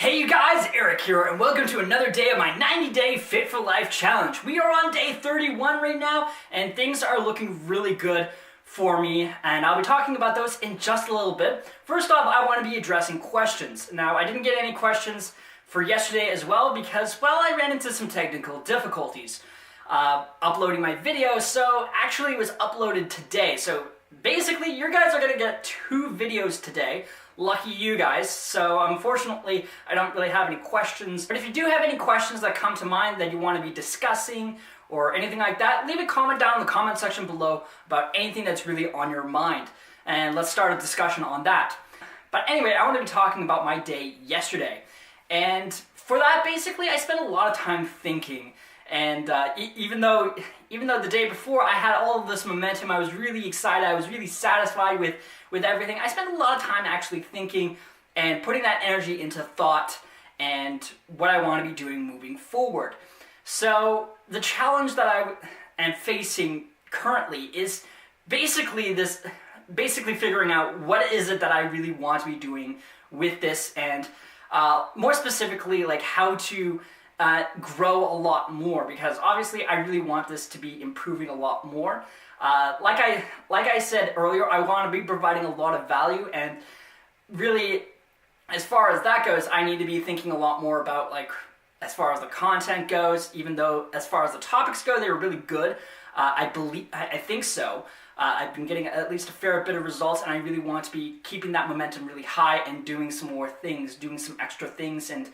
Hey you guys, Eric here, and welcome to another day of my 90-day Fit for Life challenge. We are on day 31 right now, and things are looking really good for me, and I'll be talking about those in just a little bit. First off, I want to be addressing questions. Now, I didn't get any questions for yesterday as well because, well, I ran into some technical difficulties uploading my video, so actually it was uploaded today. So basically, you guys are going to get 2 videos today. Lucky you guys. So unfortunately, I don't really have any questions. But if you do have any questions that come to mind that you want to be discussing or anything like that, leave a comment down in the comment section below about anything that's really on your mind. And let's start a discussion on that. But anyway, I want to be talking about my day yesterday. And for that, basically, I spent a lot of time thinking. And even though the day before I had all of this momentum, I was really excited, I was really satisfied with everything, I spent a lot of time actually thinking and putting that energy into thought and what I want to be doing moving forward. So the challenge that I am facing currently is basically figuring out what is it that I really want to be doing with this, and more specifically, like how to grow a lot more, because obviously I really want this to be improving a lot more. Like I said earlier, I want to be providing a lot of value, and really, as far as that goes, I need to be thinking a lot more about, like, as far as the content goes, even though as far as the topics go, they were really good. I think so. I've been getting at least a fair bit of results, and I really want to be keeping that momentum really high and doing some more things, doing some extra things, and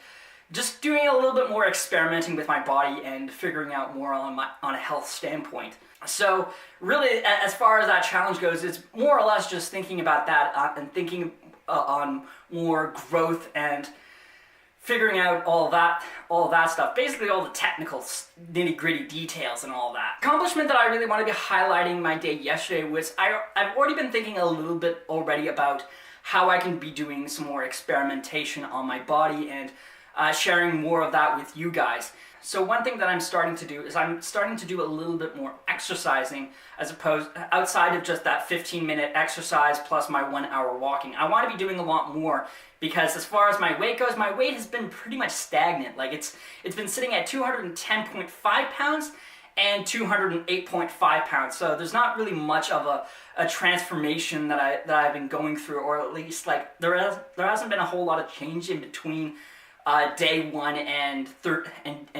just doing a little bit more experimenting with my body and figuring out more on a health standpoint. So really, as far as that challenge goes, it's more or less just thinking about that and thinking on more growth and figuring out all that stuff. Basically, all the technical nitty-gritty details and all that. Accomplishment that I really want to be highlighting my day yesterday was I've already been thinking a little bit already about how I can be doing some more experimentation on my body and sharing more of that with you guys. So one thing that I'm starting to do is I'm starting to do a little bit more exercising as opposed outside of just that 15-minute exercise plus my 1 hour walking. I want to be doing a lot more because as far as my weight goes, my weight has been pretty much stagnant. Like it's been sitting at 210.5 pounds and 208.5 pounds. So there's not really much of a transformation that I've been going through, or at least like there hasn't been a whole lot of change in between day 1 and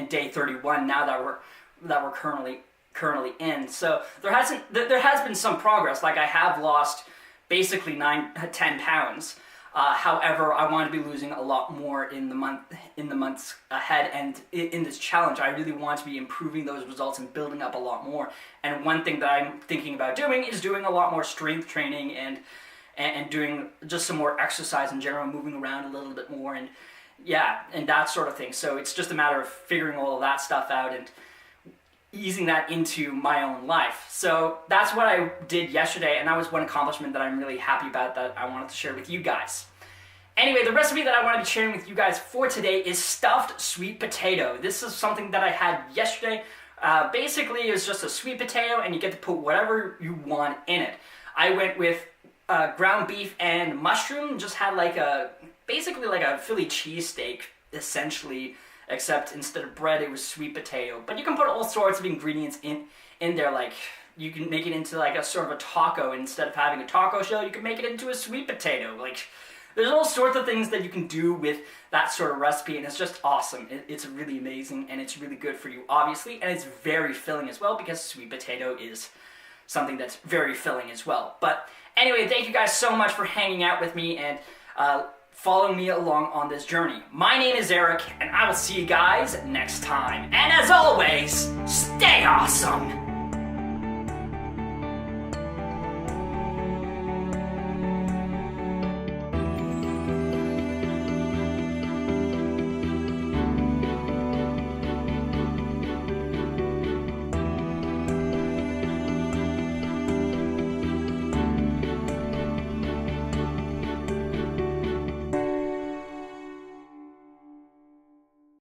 day 31 now that we're currently in. So there has been some progress. Like I have lost basically 10 pounds. However, I want to be losing a lot more in the months ahead, and in this challenge I really want to be improving those results and building up a lot more. And one thing that I'm thinking about doing is doing a lot more strength training and doing just some more exercise in general, moving around a little bit more, and that sort of thing. So it's just a matter of figuring all of that stuff out and easing that into my own life. So that's what I did yesterday, and that was one accomplishment that I'm really happy about that I wanted to share with you guys. Anyway, the recipe that I want to be sharing with you guys for today is stuffed sweet potato. This is something that I had yesterday. Basically, it's just a sweet potato, and you get to put whatever you want in it. I went with ground beef and mushroom, just had basically like a Philly cheesesteak, essentially, except instead of bread, it was sweet potato. But you can put all sorts of ingredients in there, like you can make it into like a sort of a taco. Instead of having a taco shell, you can make it into a sweet potato. Like, there's all sorts of things that you can do with that sort of recipe, and it's just awesome. It's really amazing, and it's really good for you, obviously, and it's very filling as well, because sweet potato is something that's very filling as well. But anyway, thank you guys so much for hanging out with me and following me along on this journey. My name is Eric, and I will see you guys next time. And as always, stay awesome!